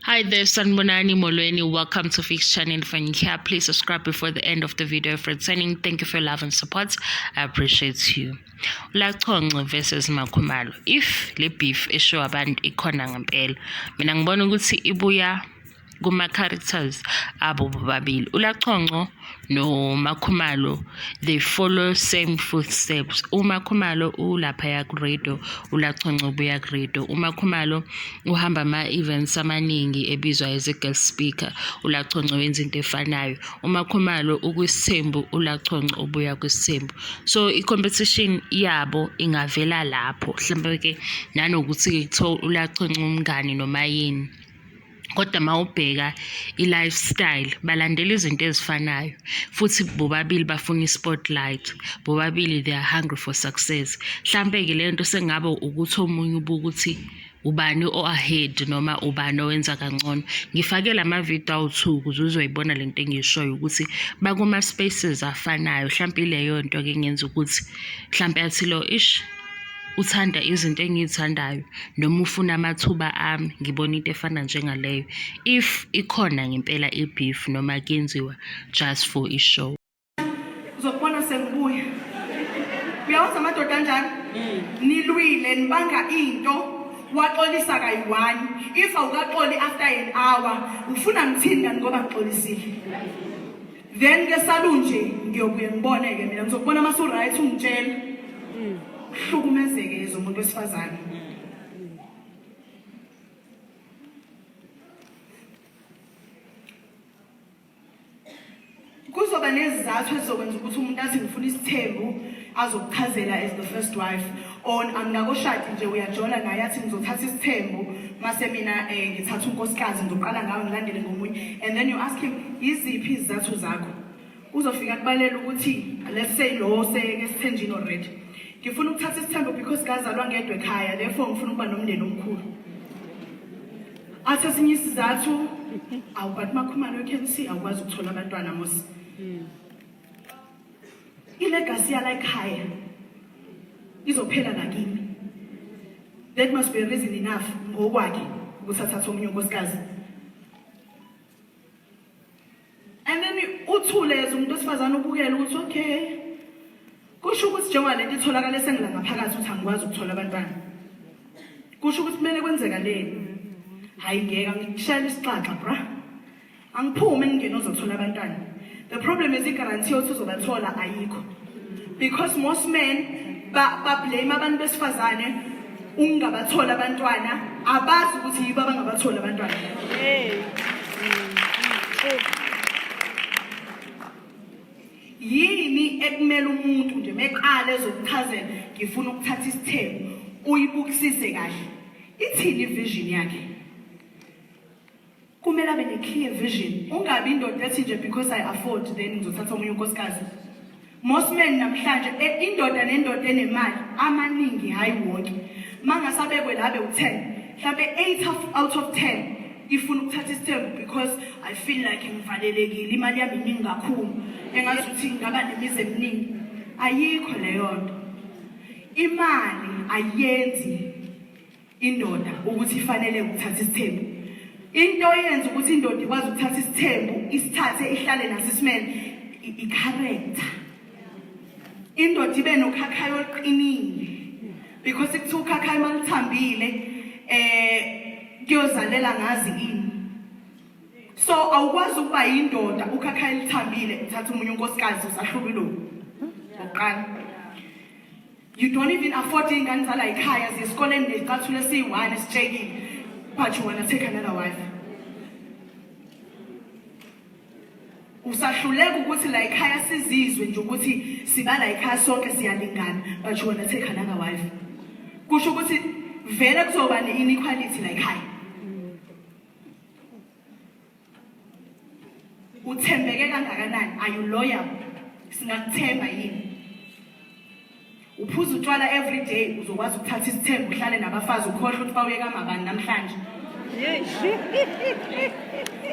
Hi there, Sanbonani Molweni. Welcome to Fix Channel. If you're here, please subscribe before the end of the video. For signing, thank you for your love and support. I appreciate you. LaConco versus Makhumalo. If le beef esho abantu ikhona ngempela, mina ngibona ukuthi ibuya kuma characters abo bobabili. LaConco no Makhumalo, they follow same footsteps. Makhumalo ulapha ku-radio, LaConco ubuya ku-radio. Makhumalo uhamba ama-events amaningi ebizwa as a guest speaker, LaConco wenza into efanayo. Makhumalo ukwisithembu, LaConco ubuya kwisithembu. So i-competition yabo ingavela lapho. Mhlawumbe ke nanokuthi ke LaConco umngani noma yini. Kodwa mawubheka i-lifestyle balandela izinto ezifanayo futhi bobabili bafuna i-spotlight, bobabili they are hungry for success. Mhlambe ke lento sengaba ukuthi omunye ubuka ukuthi ubani o-ahead noma ubani owenza kangcono. Ngifake lama video awu-2 ukuze uzoyibona lento engishoyo ukuthi bakuma spaces afanayo. Mhlambe leyo nto ke ngenza ukuthi mhlambe athi lo uthanda izinto engizithandayo noma ufuna amathuba ami, ngibona into efana njengaleyo. If ikhona ngempela i-beef noma kuyenziwa just for i-show. Uzokubona sengibuya. Uyawazi amadoda kanjani? Nilwile nibanga into waxolisa kayi-1. If awukaxoli after an hour, ufuna ngithini kanti ngoba ngixolisile. Then ke salunje ngiyobuye ngibone ke mina ngizokubona masu right ungitshela. Hlukumezeke ezomuntu wesifazane. Kuzoba nezizathu ezokwenza ukuthi umuntu athi ngifuna isithembu azokuchazela as the first wife, or anginakoshadi nje uyajola naye athi ngizothatha isithembu mase mina ngithatha unkosikazi ngizoqala ngawe ngilandele ngomunye, and then you ask him iziphi izizathu zakho. Uzofika kubalela ukuthi let's say lo sekesithenjini already. Ngifuna ukuthatha isithembu because ngazalwa ngedwa ekhaya, therefore ngifuna ukuba nomndeni omkhulu. Athi esinye isizathu awubathi Makhumalo KMC awukwazi ukuthola abantwana mos. Ilegacy yala ekhaya izophela nakimi. That must be a reason enough ngokwakhe ukuthi athathe omunye unkosikazi. And then uthule umuntu osifazana ubukela ukuthi okay, kusho ukuthi njengoba lento itholakala esengila ngaphakathi uthi angikwazi ukuthola abantwana. Kusho ukuthi kumele kwenzeka lento. Hayi ngeke ngishayela isixaxa bra. Angiphume ngingena uzothola abantwana. The problem is i-guarantee ukuthi uzobathola ayikho. Because most men ba blame abantu besifazane ungabathola abantwana, abazi ukuthi yibo abangabathola abantwana. Yini ekumele umuntu nje meqala ezokuchazela ngifuna ukuthatha isithembu uyibukisise kahle. Ithini vision yakhe? Kumele abe ne-clear vision. Ungabi indoda ethi nje because I afford then ngizothatha omunye unkosikazi. Most men namhlanje indoda nendoda enemali amaningi hayi wonke. Mangasabekwe labe u10, mhlawumbe 8 out of 10 ifuna ukuthatha isithembu because I feel like ngivalelekile, imali yami iningi kakhulu. Engazuthi ngaba nemize eminingi. Ayikho leyo nto. Imali ayenzi indoda ukuthi ifanele ukuthatha isithembu. Into yenza ukuthi indoda ikwazi ukuthatha isithembu, isithathe ihlale naso isimene, i-character. Indoda ibe nokhakhayo oqinile. Because ikuthiwa ukhakhayo malithambile kuyozalela ngazi ini. So awukwazi ukuba yindoda ukhakhayo lithambile uthatha umunye unkosikazi usahlula lo. Oqala. You don't even afford ingane zala ekhaya zesikoleni nezicathule esiyi1 esijekile, but you want to take another wife. Usahluleka ukuthi la ekhaya sizizwe nje ukuthi siba la ekhaya sonke siyalingana, but you want to take another wife. Kusho ukuthi vele kuzoba ne-inequality la ekhaya. Uthembeke kangakanani? Are you loyal? Singakuthemba yini? Uphuza utshwala every day uzokwazi ukuthatha isithembu uhlale nabafazi ukhohle ukuthi bawuye kamabani namhlanje.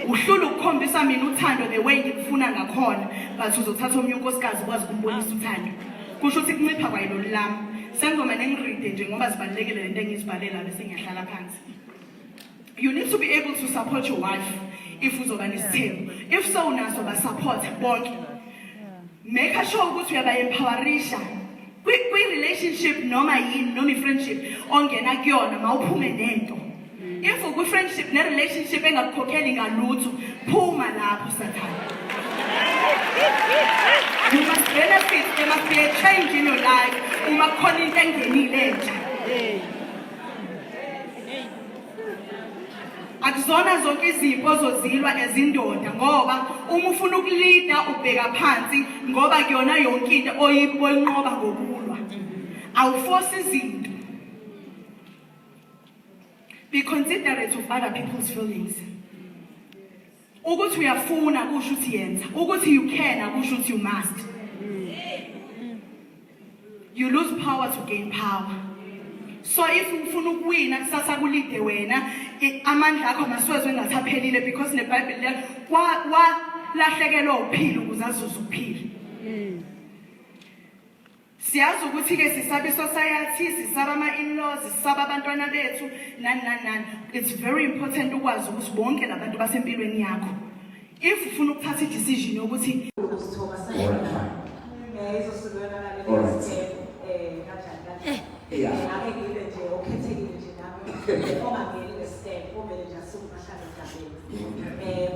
Uhlula ukukhombisa mina uthando the way ngikufuna ngakhona, but uzothatha omunye unkosikazi ukwazi ukumbonisa uthando. Kusho ukuthi kuncipha kwayilo lami. Sengizoma nengiride nje ngoba zibalekile lento engizibhalela bese ngiyahlala phansi. You need to be able to support your wife if uzoba nesithembu. If so unaso ba support bonke. Make sure ukuthi uyaba-empowerisha kwi-relationship noma yini noma i-friendship ongena kuyona mawuphume nento. If ukwi-friendship ne-relationship engakukhokheli ngalutho, phuma lapho sathana. You must benefit, there must be a change in your life. Uma kukhona into engenile entsha. Akuzona zonke izipho ozozilwa ezindoda ngoba uma ufuna ukulida ubheka phansi ngoba kuyona yonke into oyinqoba ngokulwa. Awuforce izinto. Be considerate of other people's feelings. Ukuthi uyafuna kusho ukuthi yenza. Ukuthi you can kusho ukuthi you must. You lose power to gain power. So if ufuna ukuwina kusasa kulide wena amandla akho maswezwe engathi aphelile because neBhayibheli le walahlekelwa uphilo ukuze azuze ukuphila. Siyazi ukuthi ke sisaba society, sisaba ama-in-laws, sisaba abantwana bethu nani. It's very important ukwazi ukuthi bonke labantu basempilweni yakho. If ufuna ukuthatha i-decision yokuthi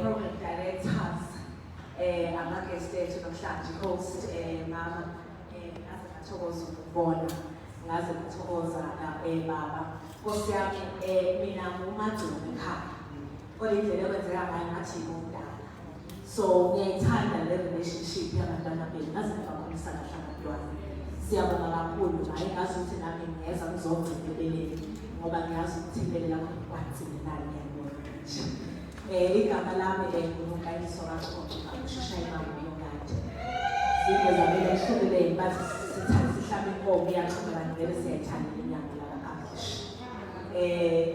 program directors, ama-guest ethu namhlanje host mama ngaze ngathokoza ukubona ngaze ngathokoza baba Nkosi yami mina nguMajuba ekhaya kodwa indlela ekwenzeka ngayo ngathi ngumdala so ngiyayithanda le relationship yabantwana benu ngaze ngabakhombisa kahle abantwana siyabonga kakhulu hayi ngazi ukuthi nami ngiyeza ngizogcina ebeleni ngoba ngiyazi ukuthi impela lakho kwanzima nani ngiyabona igama lami nguNkayiswa RHO akushayela ngomngadi zinto zabela ehlukile bathi sithatha sihlaba inkomo iyaxoxa ngeke siyayithanda inyanga lakaKashi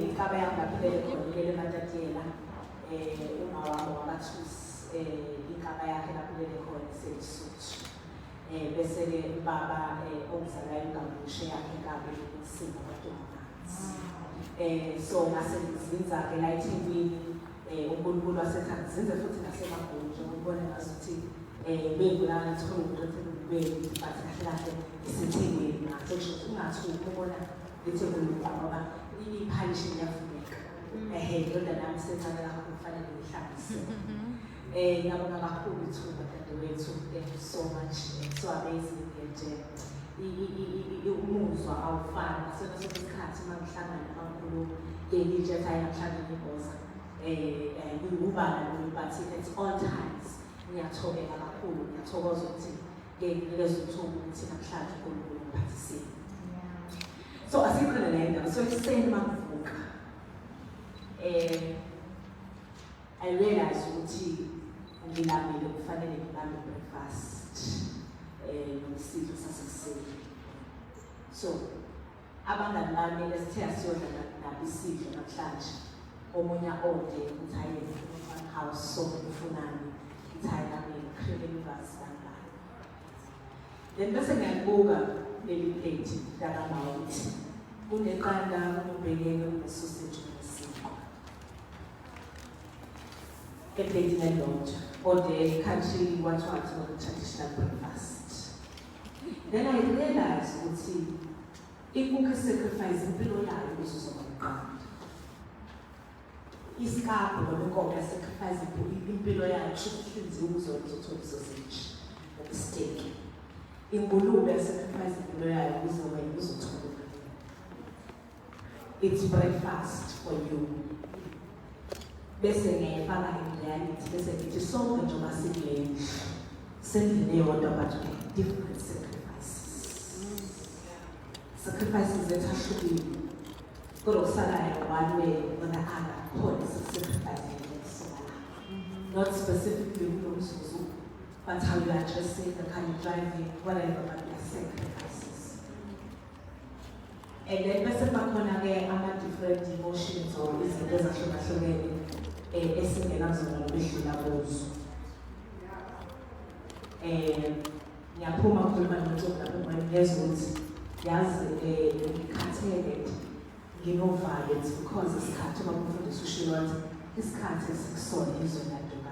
ikaba yangaphilele khona lele matatiyela uma wami wabathusi ikaba yakhe laphilele khona seSuthu bese ke baba ongizalayo ngamushe yakhe kabe ukusima kwaDurban so ngase ngizinza ke la TV uNkulunkulu wasethanzinze futhi nasemaGoli ukubona ngazuthi bengulana thola ukuthi bebe bathi kahle isithengeni ngathi ukuthi ungathuki ukubona lethebulu ngoba iphalishi iyafuneka yona nami senzana kakhulu kufanele ngihlangise ngiyabonga kakhulu ithuba dadewethu thank you so much so amazing nje umuzwa awufani sona sonke isikhathi mangihlangana kakhulu ngelitshe ayamhlangana ingoza but it's all times ngiyathokoza kakhulu ngiyathokoza ukuthi ngeke uthuba ukuthi namhlanje uNkulunkulu ngiphathisile so asikhona lento so ekuseni mangivuka I realize ukuthi ngilambile kufanele ngilambe breakfast nosidlo sasekuseni so abangani bami lesithe siyodla nabo isidlo namhlanje omunye ode ukuthi ayefuna house so ufunani ithayela cream bus kanjalo then bese ngiyabuka leli plate ndakama ukuthi kuneqanda kunobhekeke kunesausage nesiko eplate nelonja ode country what traditional breakfast then I realized ukuthi ikukho sacrifice impilo yayo ukuzokuqala isikapho noma inkomo yasacrifice impilo yakhe ukuhlinzeka uzothola sausage steak ingulube yasacrifice impilo yayo uzothola it's breakfast for you bese ngiyafaka in reality bese ngithi sonke njengoba sikuleni sendile yodwa but different sacrifices that ahlukile kodwa kusalayo one way or the other khona sacrifice not specifically umzuzu but how you address it, the kind of driving, whatever, but the sacrifices. And then bese bakhona ke ama different emotions or izinto ezahlukahlukene esingenazo nobedlula kuzo. Ngiyaphuma ukukhuluma noNtsomi lapho ngiyezwa ukuthi yazi ngikhathele nginovalo, it's because isikhathi uma umfundisi ushilo wathi isikhathi esikusona izwe laDurban.